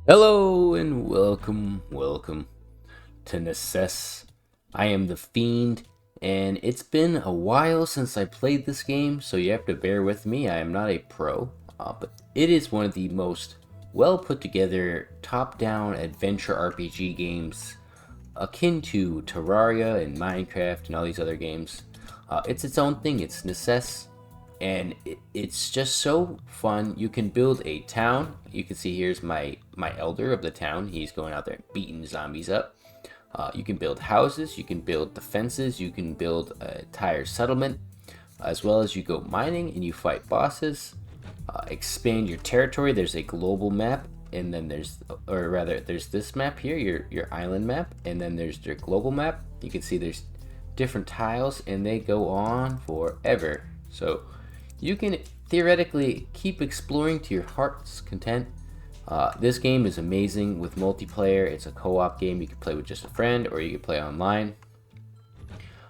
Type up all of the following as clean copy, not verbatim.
Hello and welcome to Necesse. I am the Fiend, and it's been a while since I played this game, so you have to bear with me. I am not a pro, but it is one of the most well put together top-down adventure RPG games, akin to Terraria and Minecraft and all these other games. It's its own thing. It's Necesse, and it's just so fun. You can build a town. You can see here's my elder of the town. He's going out there beating zombies up. You can build houses, you can build defenses, you can build an entire settlement, as well as you go mining and you fight bosses. Expand your territory. There's a global map, and then there's this map here, your island map, and then there's your global map. You can see there's different tiles, and they go on forever. So you can theoretically keep exploring to your heart's content. This game is amazing with multiplayer. It's a co-op game. You can play with just a friend, or you can play online.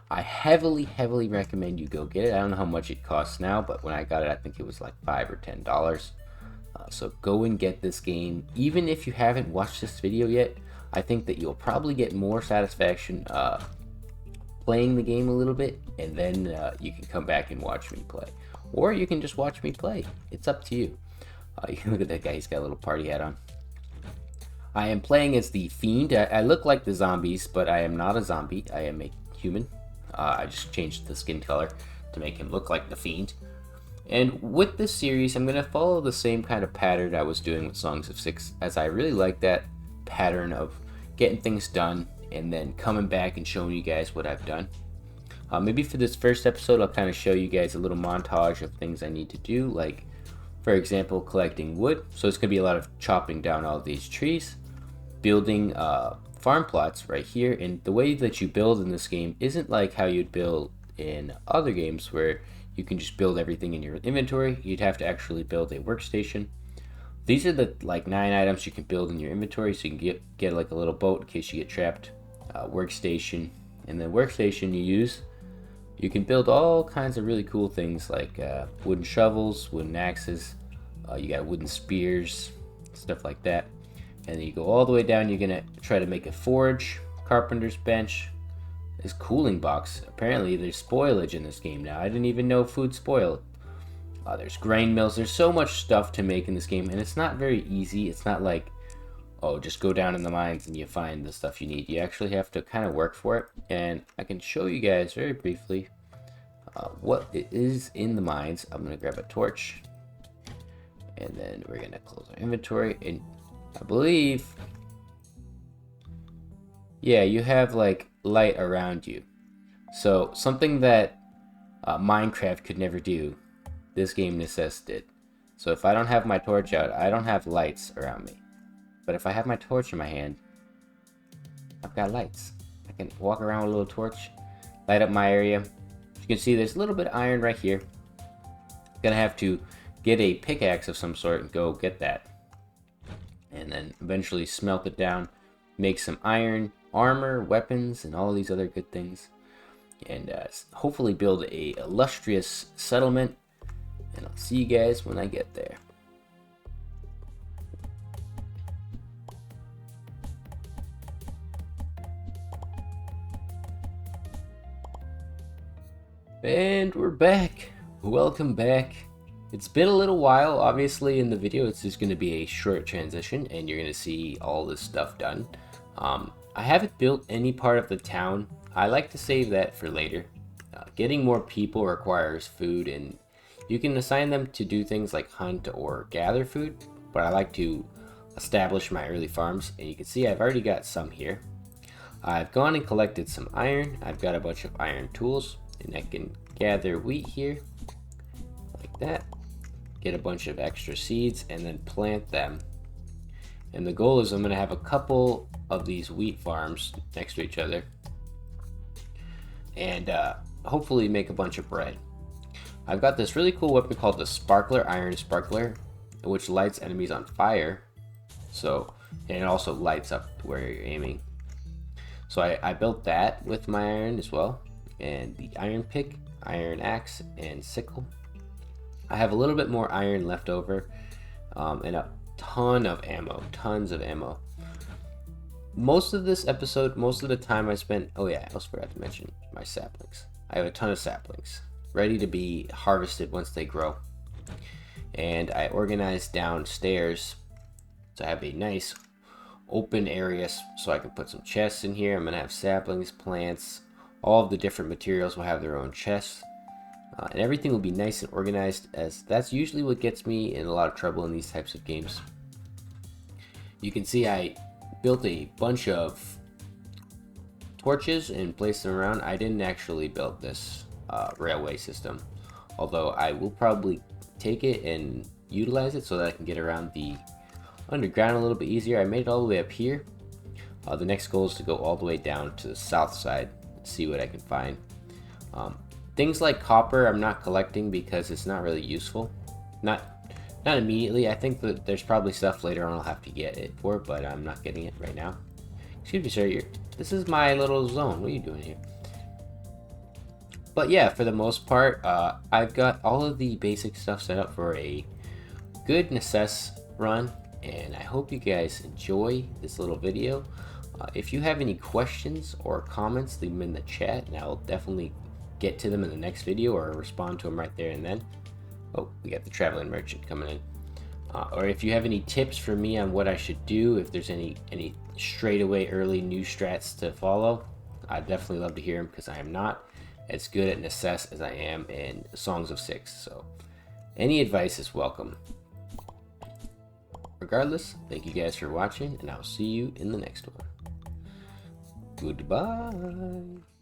I heavily recommend you go get it. I don't know how much it costs now, but when I got it, I think it was like $5 or $10. So go and get this game. Even if you haven't watched this video yet, I think that you'll probably get more satisfaction playing the game a little bit, and then you can come back and watch me play. Or you can just watch me play. It's up to you. You can look at that guy, he's got a little party hat on. I am playing as the Fiend. I look like the zombies, but I am not a zombie. I am a human. I just changed the skin color to make him look like the Fiend. And with this series, I'm going to follow the same kind of pattern I was doing with Songs of Six, as I really like that pattern of getting things done and then coming back and showing you guys what I've done. Maybe for this first episode, I'll kind of show you guys a little montage of things I need to do, like, for example, collecting wood. So it's going to be a lot of chopping down all these trees, building farm plots right here. And the way that you build in this game isn't like how you'd build in other games where you can just build everything in your inventory. You'd have to actually build a workstation. These are the 9 items you can build in your inventory, so you can get like a little boat in case you get trapped. Workstation, and the workstation you can build all kinds of really cool things like wooden shovels, wooden axes, you got wooden spears, stuff like that. And then you go all the way down, you're gonna try to make a forge, carpenter's bench, this cooling box. Apparently there's spoilage in this game now. I didn't even know food spoiled. There's grain mills. There's so much stuff to make in this game, and it's not very easy. It's not like, oh, just go down in the mines and you find the stuff you need. You actually have to kind of work for it, and I can show you guys very briefly what it is in the mines. I'm going to grab a torch, and then we're going to close our inventory, and I believe, yeah, you have like light around you. So something that Minecraft could never do, this game Necesse did. So if I don't have my torch out, I don't have lights around me. But if I have my torch in my hand, I've got lights. I can walk around with a little torch, light up my area. You can see there's a little bit of iron right here. Gonna have to get a pickaxe of some sort and go get that. And then eventually smelt it down, make some iron, armor, weapons, and all these other good things. And hopefully build a illustrious settlement. And I'll see you guys when I get there. And we're back. Welcome back. It's been a little while. Obviously in the video it's just going to be a short transition and you're going to see all this stuff done. I haven't built any part of the town. I like to save that for later. Getting more people requires food, and you can assign them to do things like hunt or gather food, but I like to establish my early farms, and you can see I've already got some here. I've gone and collected some iron. I've got a bunch of iron tools, and I can gather wheat here like that, get a bunch of extra seeds, and then plant them. And the goal is I'm going to have a couple of these wheat farms next to each other, and hopefully make a bunch of bread. I've got this really cool weapon called the Sparkler, Iron Sparkler, which lights enemies on fire. So, and it also lights up where you're aiming. So I built that with my iron as well, and the iron pick, iron axe, and sickle. I have a little bit more iron left over, and a ton of ammo, tons of ammo. Most of this episode, most of the time I spent, oh yeah, I also forgot to mention my saplings. I have a ton of saplings ready to be harvested once they grow. And I organized downstairs to have a nice open area so I can put some chests in here. I'm going to have saplings, plants, all of the different materials will have their own chests. And everything will be nice and organized, as that's usually what gets me in a lot of trouble in these types of games. You can see I built a bunch of torches and placed them around. I didn't actually build this railway system, although I will probably take it and utilize it so that I can get around the underground a little bit easier. I made it all the way up here. The next goal is to go all the way down to the south side and see what I can find. Things like copper I'm not collecting because it's not really useful. Not immediately. I think that there's probably stuff later on I'll have to get it for, but I'm not getting it right now. Excuse me, sir. This is my little zone. What are you doing here? But yeah, for the most part, I've got all of the basic stuff set up for a good Necesse run, and I hope you guys enjoy this little video. If you have any questions or comments, leave them in the chat, and I'll definitely get to them in the next video or respond to them right there and then. Oh, we got the traveling merchant coming in. Or if you have any tips for me on what I should do, if there's any straightaway early new strats to follow, I'd definitely love to hear them, because I am not as good at Necesse as I am in Songs of Six. So any advice is welcome. Regardless, thank you guys for watching, and I'll see you in the next one. Goodbye.